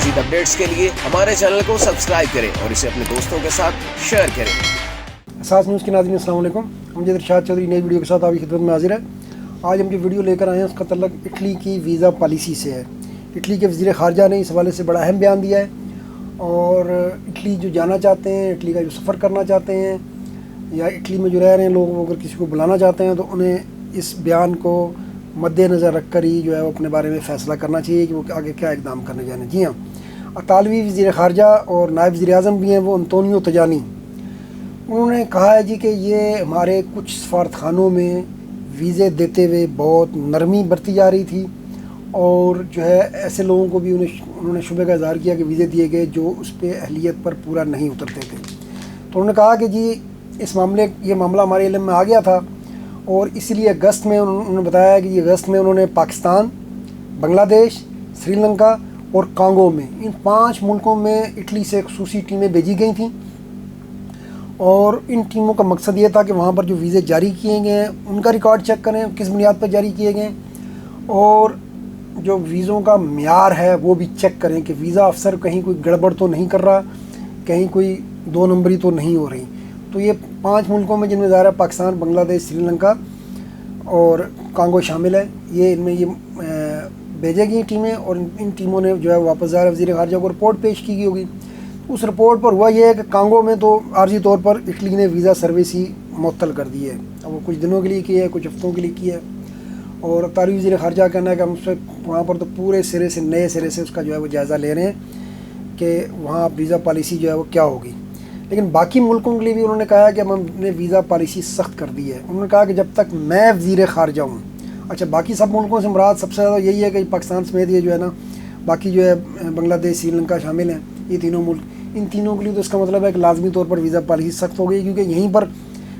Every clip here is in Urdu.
مزید اپڈیٹس کے لیے ہمارے چینل کو سبسکرائب کریں اور اسے اپنے دوستوں کے ساتھ شیئر کریں۔ اساس نیوز کے ناظرین السلام علیکم، امجد ارشاد چودھری نئی ویڈیو کے ساتھ آپ کی خدمت میں حاضر ہے۔ آج ہم جو ویڈیو لے کر آئے ہیں اس کا تعلق اٹلی کی ویزا پالیسی سے ہے۔ اٹلی کے وزیر خارجہ نے اس حوالے سے بڑا اہم بیان دیا ہے، اور اٹلی جو جانا چاہتے ہیں، اٹلی کا جو سفر کرنا چاہتے ہیں یا اٹلی میں جو رہ رہے ہیں لوگ، اگر کسی کو بلانا چاہتے ہیں تو انہیں اس بیان کو مد نظر رکھ کر ہی جو ہے وہ اپنے بارے میں فیصلہ کرنا چاہیے کہ وہ آگے کیا اقدام کرنے جانے۔ جی ہاں، اطالوی وزیر خارجہ اور نائب وزیر اعظم بھی ہیں وہ انطونیو تجانی، انہوں نے کہا ہے کہ یہ ہمارے کچھ سفارت خانوں میں ویزے دیتے ہوئے بہت نرمی برتی جا رہی تھی، اور جو ہے ایسے لوگوں کو بھی انہوں نے شبہ کا اظہار کیا کہ ویزے دیے گئے جو اس پہ اہلیت پر پورا نہیں اترتے تھے۔ تو انہوں نے کہا کہ جی یہ معاملہ ہمارے علم میں آ گیا تھا، اور اسی لیے اگست میں انہوں نے بتایا کہ اگست میں انہوں نے پاکستان، بنگلہ دیش، سری لنکا اور کانگو میں، ان 5 ملکوں میں اٹلی سے خصوصی ٹیمیں بھیجی گئی تھیں، اور ان ٹیموں کا مقصد یہ تھا کہ وہاں پر جو ویزے جاری کیے گئے ہیں ان کا ریکارڈ چیک کریں، کس بنیاد پر جاری کیے گئے ہیں، اور جو ویزوں کا معیار ہے وہ بھی چیک کریں کہ ویزا افسر کہیں کوئی گڑبڑ تو نہیں کر رہا، کہیں کوئی 2 نمبری تو نہیں ہو رہی۔ تو یہ 5 ملکوں میں، جن میں ظاہر ہے پاکستان، بنگلہ دیش، سری لنکا اور کانگو شامل ہے، ان میں بھیجے گئی ٹیمیں، اور ان ٹیموں نے جو ہے واپس ظاہر وزیر خارجہ کو رپورٹ پیش کی گئی ہوگی۔ اس رپورٹ پر ہوا یہ ہے کہ کانگو میں تو عارضی طور پر اٹلی نے ویزا سروس ہی معطل کر دی ہے، اب وہ کچھ دنوں کے لیے کی ہے، کچھ ہفتوں کے لیے کی ہے، اور اطالوی وزیر خارجہ کا کہنا ہے کہ ہم وہاں پر تو پورے سرے سے، نئے سرے سے اس کا جو ہے وہ جائزہ لے رہے ہیں کہ وہاں ویزا پالیسی جو ہے وہ کیا ہوگی۔ لیکن باقی ملکوں کے لیے بھی انہوں نے کہا کہ ہم نے ویزا پالیسی سخت کر دی ہے۔ انہوں نے کہا کہ جب تک میں وزیر خارجہ ہوں، اچھا باقی سب ملکوں سے مراد سب سے زیادہ یہی ہے کہ پاکستان سمیت یہ جو ہے نا، باقی جو ہے بنگلہ دیش، سری لنکا شامل ہیں، یہ تینوں ملک، ان تینوں کے لیے تو اس کا مطلب ہے کہ لازمی طور پر ویزا پالیسی سخت ہو گئی، کیونکہ یہیں پر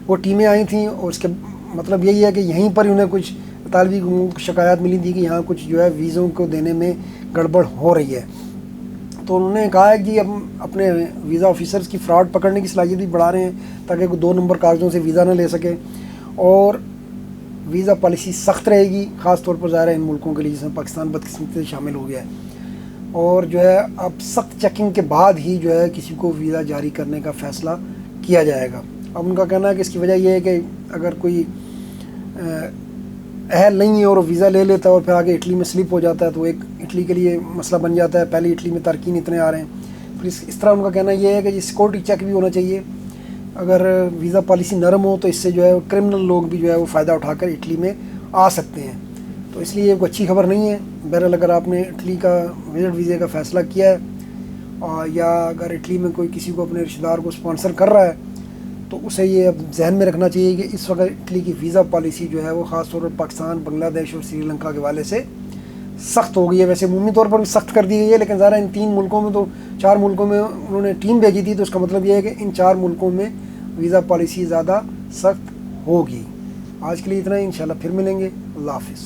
وہ ٹیمیں آئی تھیں، اور اس کے مطلب یہی ہے کہ یہیں پر انہیں کچھ اطالوی شکایات ملی تھی کہ یہاں کچھ جو ہے ویزوں کو دینے میں گڑبڑ ہو رہی ہے۔ تو انہوں نے کہا ہے کہ ہم اپنے ویزا آفیسرز کی فراڈ پکڑنے کی صلاحیت بھی بڑھا رہے ہیں تاکہ کوئی 2 نمبر کاغذوں سے ویزا نہ لے سکے، اور ویزا پالیسی سخت رہے گی، خاص طور پر ظاہر ہے ان ملکوں کے لیے جس میں پاکستان بدقسمتی سے شامل ہو گیا ہے، اور جو ہے اب سخت چیکنگ کے بعد ہی جو ہے کسی کو ویزا جاری کرنے کا فیصلہ کیا جائے گا۔ اب ان کا کہنا ہے کہ اس کی وجہ یہ ہے کہ اگر کوئی اہل نہیں ہے اور ویزا لے لیتا ہے اور پھر آگے اٹلی میں سلپ ہو جاتا ہے تو ایک اٹلی کے لیے مسئلہ بن جاتا ہے، پہلے اٹلی میں تارکین اتنے آ رہے ہیں، پھر اس طرح ان کا کہنا یہ ہے کہ سیکورٹی چیک بھی ہونا چاہیے، اگر ویزا پالیسی نرم ہو تو اس سے جو ہے کرمنل لوگ بھی جو ہے وہ فائدہ اٹھا کر اٹلی میں آ سکتے ہیں، تو اس لیے یہ کوئی اچھی خبر نہیں ہے۔ بہرحال اگر آپ نے اٹلی کا وزٹ ویزے کا فیصلہ کیا ہے، یا اگر اٹلی میں کوئی کسی کو اپنے رشتہ دار کو اسپانسر کر رہا ہے، تو اسے یہ اب ذہن میں رکھنا چاہیے کہ اس وقت اٹلی کی ویزا پالیسی جو ہے وہ خاص طور پر پاکستان، بنگلہ دیش اور سری لنکا کے حوالے سے سخت ہو گئی ہے۔ ویسے عمومی طور پر بھی سخت کر دی گئی ہے، لیکن ظاہر ان 3 ملکوں میں تو 4 ملکوں میں انہوں نے ٹیم بھیجی تھی، تو اس کا مطلب یہ ہے کہ ان 4 ملکوں میں ویزا پالیسی زیادہ سخت ہوگی۔ آج کے لیے اتنا ہی، انشاءاللہ پھر ملیں گے، اللہ حافظ۔